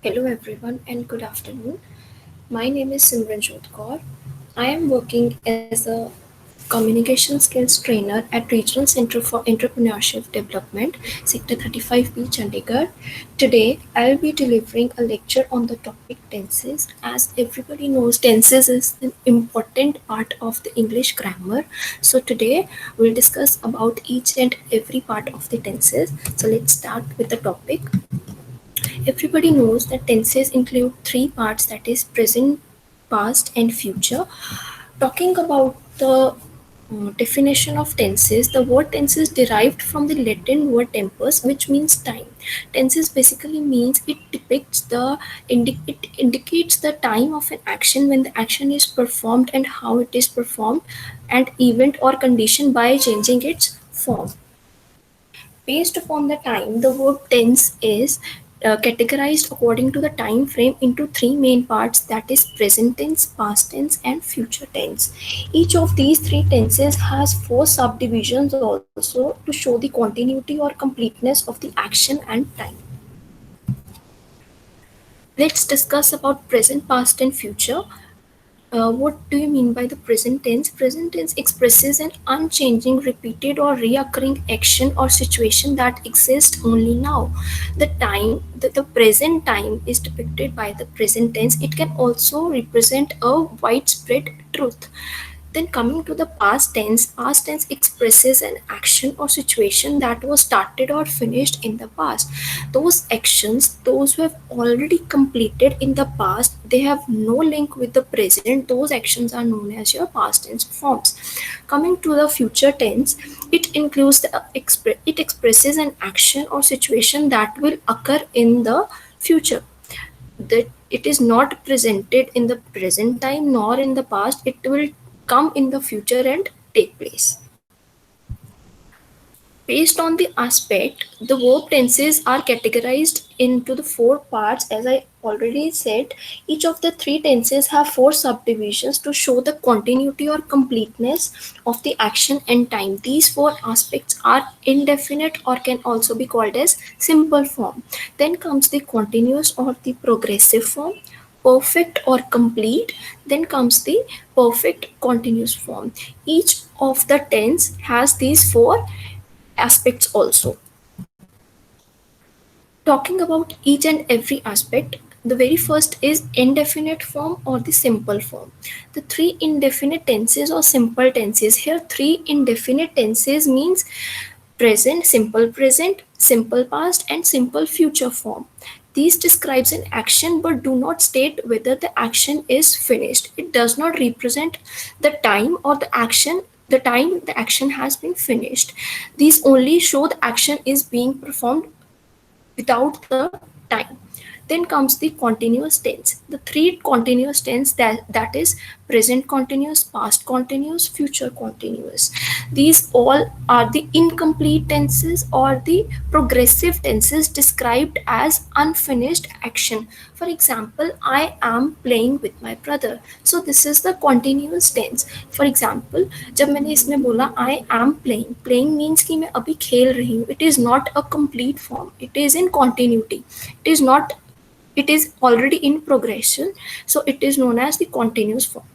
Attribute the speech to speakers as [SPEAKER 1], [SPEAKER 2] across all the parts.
[SPEAKER 1] Hello everyone and good afternoon. My name is Simranjot Kaur. I am working as a communication skills trainer at Regional Center for Entrepreneurship Development, Sector 35B, Chandigarh. Today, I'll be delivering a lecture on the topic tenses. As everybody knows, tenses is an important part of the English grammar. So today, we'll discuss about each and every part of the tenses. So let's start with the topic. Everybody knows that tenses include three parts, that is present, past, and future. Talking about the definition of tenses, the word tenses derived from the Latin word tempus, which means time. Tenses basically means it indicates the time of an action when the action is performed and how it is performed, and event or condition by changing its form. Based upon the time, the verb tense is categorized according to the time frame into three main parts, that is present tense, past tense, and future tense. Each of these three tenses has four subdivisions also to show the continuity or completeness of the action and time. Let's discuss about present, past, and future. What do you mean by the present tense? Present tense expresses an unchanging, repeated, or reoccurring action or situation that exists only now. The present time is depicted by the present tense. It can also represent a widespread truth. Then coming to the past tense expresses an action or situation that was started or finished in the past. Those actions, those who have already completed in the past, they have no link with the present. Those actions are known as your past tense forms. Coming to the future tense, it expresses an action or situation that will occur in the future, that it is not presented in the present time nor in the past. It will come in the future and take place. Based on the aspect, the verb tenses are categorized into the four parts. As I already said, each of the three tenses have four subdivisions to show the continuity or completeness of the action and time. These four aspects are indefinite or can also be called as simple form. Then comes the continuous or the progressive form, perfect or complete, then comes the perfect continuous form. Each of the tense has these four aspects also. Talking about each and every aspect, the very first is indefinite form or the simple form. The three indefinite tenses or simple tenses, here three indefinite tenses means present, simple past, and simple future form. These describes an action but do not state whether the action is finished. It does not represent the time or the time the action has been finished. These only show the action is being performed without the time. Then comes the continuous tense. The three continuous tense, that is present continuous, past continuous, future continuous. These all are the incomplete tenses or the progressive tenses described as unfinished action. For example, I am playing with my brother. So this is the continuous tense. For example, जब मैंने इसमें बोला I am playing means कि मैं अभी खेल रही हूँ. It is not a complete form. It is in continuity. It is not. It is already in progression. So it is known as the continuous form.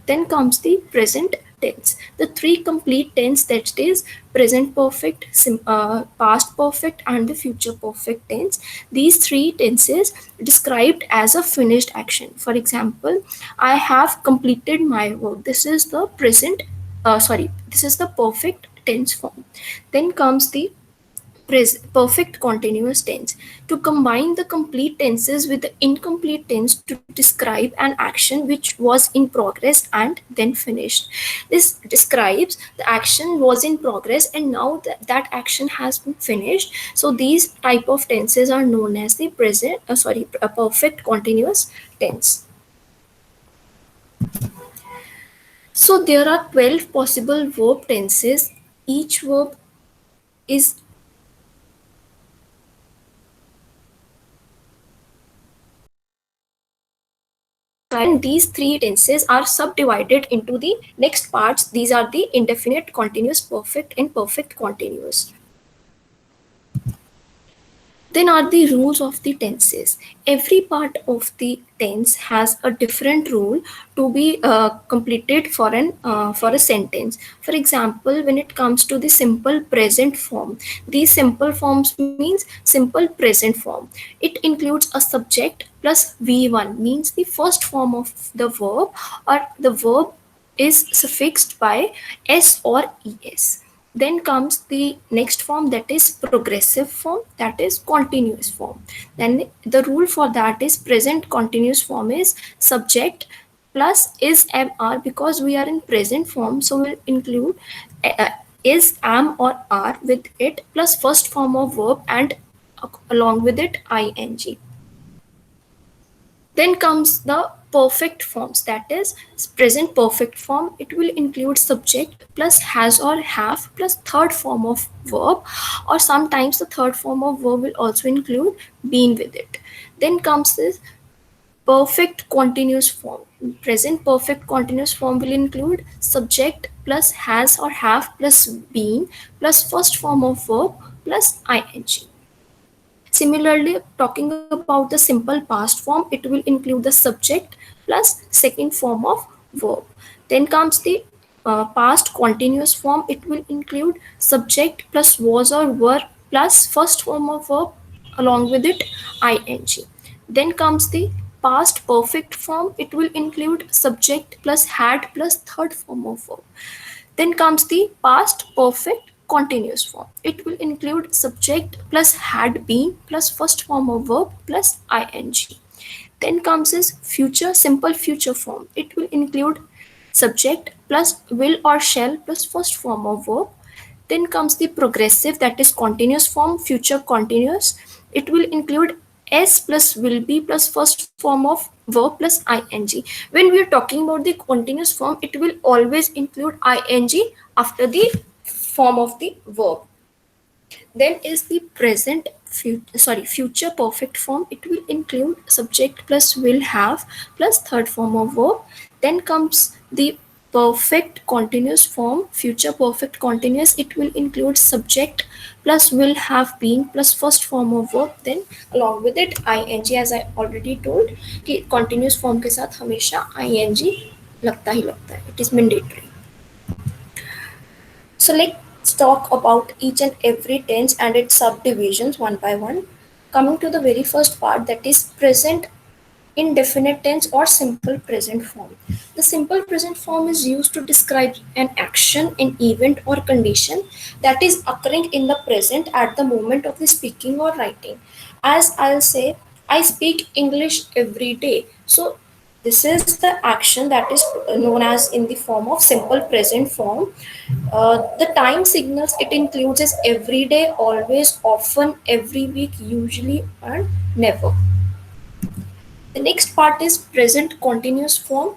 [SPEAKER 1] Then comes the present tense. The three complete tense, that is present perfect, past perfect, and the future perfect tense. These three tenses described as a finished action. For example, I have completed my work. This is the present. This is the perfect tense form. Then comes the perfect continuous tense, to combine the complete tenses with the incomplete tense to describe an action which was in progress and then finished. This describes the action was in progress and now that action has been finished. So these type of tenses are known as the perfect continuous tense. So there are 12 possible verb tenses. Each verb is and these three tenses are subdivided into the next parts. These are the indefinite, continuous, perfect, and perfect continuous. Then are the rules of the tenses. Every part of the tense has a different rule to be completed for a sentence. For example, when it comes to the simple present form, these simple forms means simple present form. It includes a subject plus v1, means the first form of the verb, or the verb is suffixed by s or es. Then comes the next form, that is progressive form, that is continuous form. Then the rule for that is present continuous form is subject plus is am are, because we are in present form, so we'll include is am or are with it plus first form of verb and along with it ing. Then comes the perfect forms, that is present perfect form. It will include subject plus has or have plus third form of verb, or sometimes the third form of verb will also include been with it. Then comes this perfect continuous form. Present perfect continuous form will include subject plus has or have plus been plus first form of verb plus ing. Similarly, talking about the simple past form, it will include the subject plus second form of verb. Then comes the past continuous form. It will include subject plus was or were plus first form of verb along with it ing. Then comes the past perfect form. It will include subject plus had plus third form of verb. Then comes the past perfect continuous form. It will include subject plus had been plus first form of verb plus ing. Then comes is future simple future form. It will include subject plus will or shall plus first form of verb. Then comes the progressive, that is continuous form, future continuous. It will include s plus will be plus first form of verb plus ing. When we are talking about the continuous form, it will always include ing after the form of the verb. Then is the future perfect form. It will include subject plus will have plus third form of verb. Then comes the perfect continuous form, future perfect continuous. It will include subject plus will have been plus first form of verb, then along with it ing. As I already told कि continuous form के साथ हमेशा ing लगता ही लगता है, it is mandatory. So let's talk about each and every tense and its subdivisions one by one. Coming to the very first part, that is present indefinite tense or simple present form. The simple present form is used to describe an action, an event or condition that is occurring in the present at the moment of the speaking or writing. As I'll say, I speak English every day. So this is the action that is known as in the form of simple present form. The time signals it includes is every day, always, often, every week, usually, and never. The next part is present continuous form.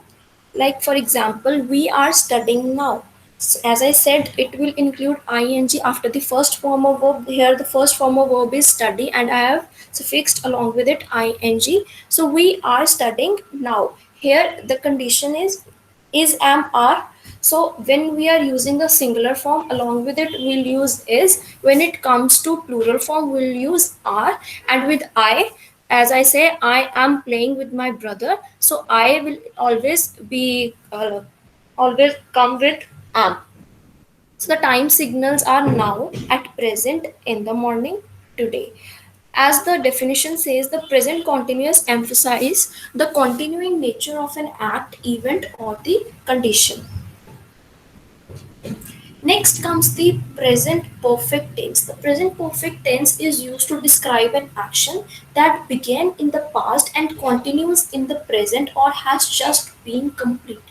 [SPEAKER 1] Like for example, we are studying now. So, as I said, it will include ing after the first form of verb. Here the first form of verb is study and I have suffixed along with it ing. So we are studying now. Here the condition is am are. So when we are using the singular form, along with it we'll use is. When it comes to plural form, we'll use are. And with I, as I say, I am playing with my brother, so I will always be always come with am. So the time signals are now, at present, in the morning, today. As the definition says, the present continuous emphasize the continuing nature of an act, event, or the condition. Next comes the present perfect tense. The present perfect tense is used to describe an action that began in the past and continues in the present or has just been completed.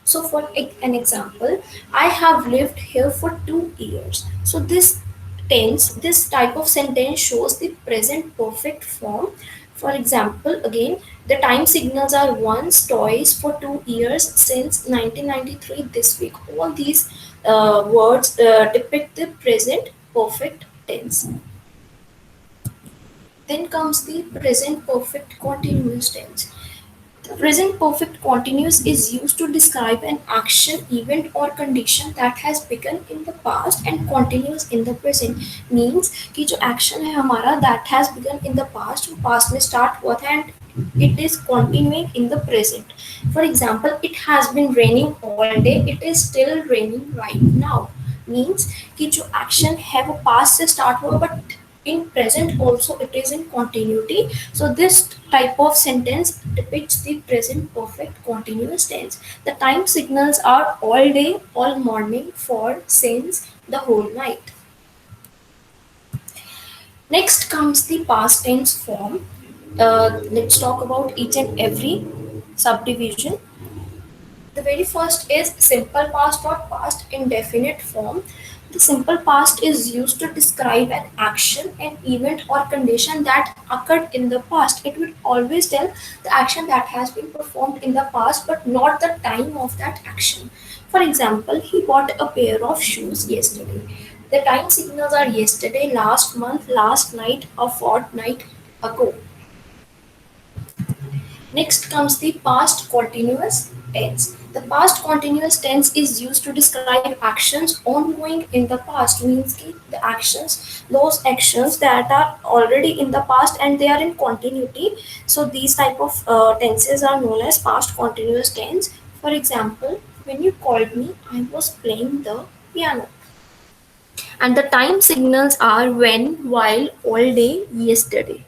[SPEAKER 1] So, for an example, I have lived here for 2 years. So, this type of sentence shows the present perfect form. For example, again, the time signals are once, twice, for 2 years, since 1993, this week. All these words depict the present perfect tense. Then comes the present perfect continuous tense. The present perfect continuous is used to describe an action, event, or condition that has begun in the past and continues in the present. Means कि जो action है हमारा that has begun in the past, वो past में start हुआ था and it is continuing in the present. For example, it has been raining all day. It is still raining right now. Means कि जो action है वो past से start हुआ but in present also it is in continuity. So this type of sentence depicts the present perfect continuous tense. The time signals are all day, all morning, for, since, the whole night. Next comes the past tense form. Let's talk about each and every subdivision. The very first is simple past or past indefinite form. The simple past is used to describe an action, an event, or condition that occurred in the past. It will always tell the action that has been performed in the past, but not the time of that action. For example, he bought a pair of shoes yesterday. The time signals are yesterday, last month, last night, a fortnight ago. Next comes the past continuous tense. The past continuous tense is used to describe actions ongoing in the past. Means कि the actions, those actions that are already in the past and they are in continuity. So these type of tenses are known as past continuous tense. For example, when you called me, I was playing the piano. And the time signals are when, while, all day, yesterday.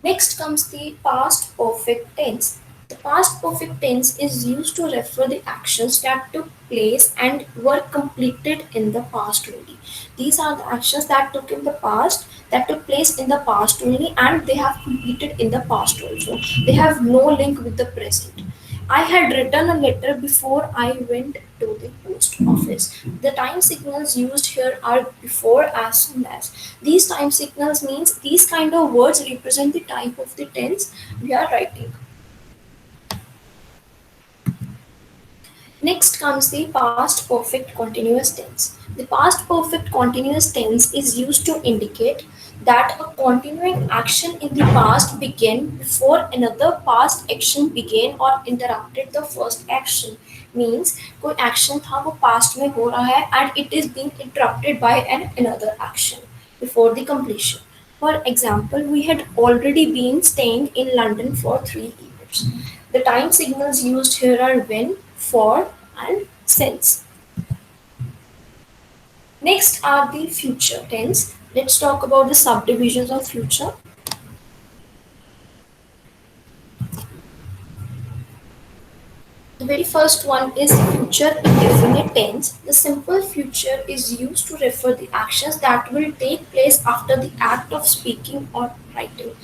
[SPEAKER 1] Next comes the past perfect tense. The past perfect tense is used to refer the actions that took place and were completed in the past only. These are the actions that took place in the past only, and they have completed in the past also. They have no link with the present. I had written a letter before I went to the post office. The time signals used here are before, as soon as. These time signals means these kind of words represent the type of the tense we are writing. Next comes the past perfect continuous tense. The past perfect continuous tense is used to indicate that a continuing action in the past began before another past action began or interrupted the first action. Means कोई action था वो past में हो रहा है and it is being interrupted by another action before the completion. For example, we had already been staying in London for 3 years. The time signals used here are when, for, and since. Next are the future tense. Let's talk about the subdivisions of future. The very first one is future indefinite tense. The simple future is used to refer the actions that will take place after the act of speaking or writing.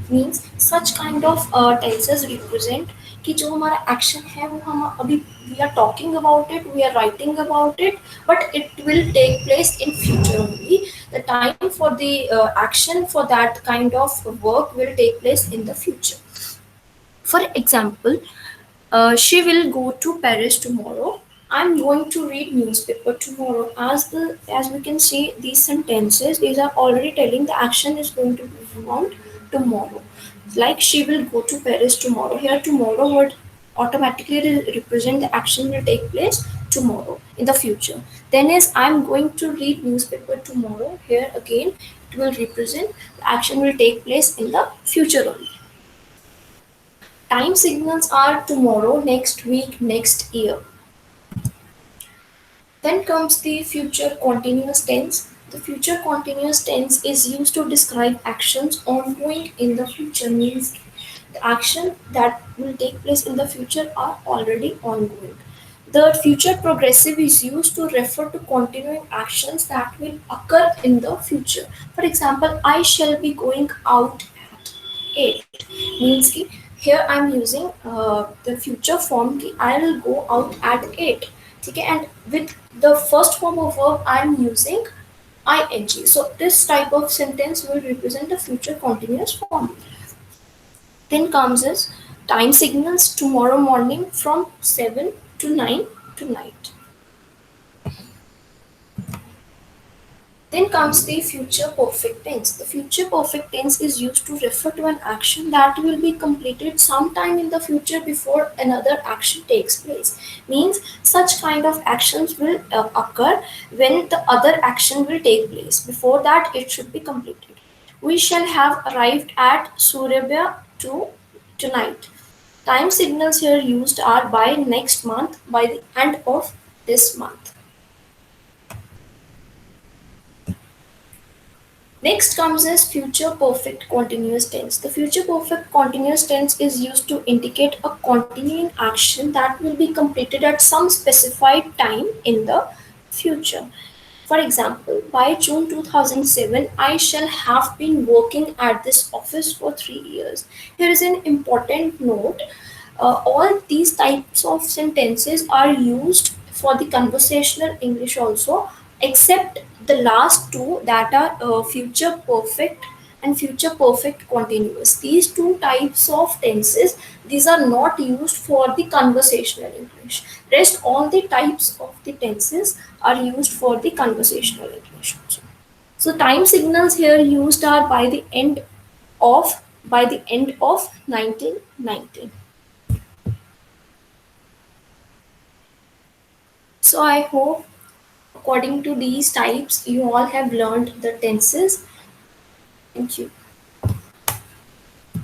[SPEAKER 1] Means such kind of tenses represent कि जो हमारा action है वो हम अभी we are talking about it, we are writing about it, but it will take place in future only. The time for the action for that kind of work will take place in the future. For example, she will go to Paris tomorrow. I'm going to read newspaper tomorrow. As we can see, these sentences these are already telling the action is going to be performed tomorrow. Like she will go to Paris tomorrow. Here, tomorrow would automatically represent the action will take place tomorrow in the future. Then is I'm going to read newspaper tomorrow. Here again, it will represent the action will take place in the future only. Time signals are tomorrow, next week, next year. Then comes the future continuous tense. The future continuous tense is used to describe actions ongoing in the future. Means the action that will take place in the future are already ongoing. The future progressive is used to refer to continuing actions that will occur in the future. For example, I shall be going out at 8 means कि here I'm using the future form कि I will go out at 8. ठीक है, and with the first form of verb I'm using ing. So this type of sentence will represent the future continuous form. Then comes is time signals tomorrow morning from 7 to 9 tonight. Then comes the future perfect tense. The future perfect tense is used to refer to an action that will be completed sometime in the future before another action takes place. Means such kind of actions will occur when the other action will take place. Before that, it should be completed. We shall have arrived at Surabaya tonight. Time signals here used are by next month, by the end of this month. Next comes as future perfect continuous tense. The future perfect continuous tense is used to indicate a continuing action that will be completed at some specified time in the future. For example, by June 2007, I shall have been working at this office for 3 years. Here is an important note. All these types of sentences are used for the conversational English also, except the last two that are future perfect and future perfect continuous. These two types of tenses, these are not used for the conversational English. Rest all the types of the tenses are used for the conversational English also. So time signals here used are by the end of 1990. So I hope according to these types you all have learned the tenses. Thank you.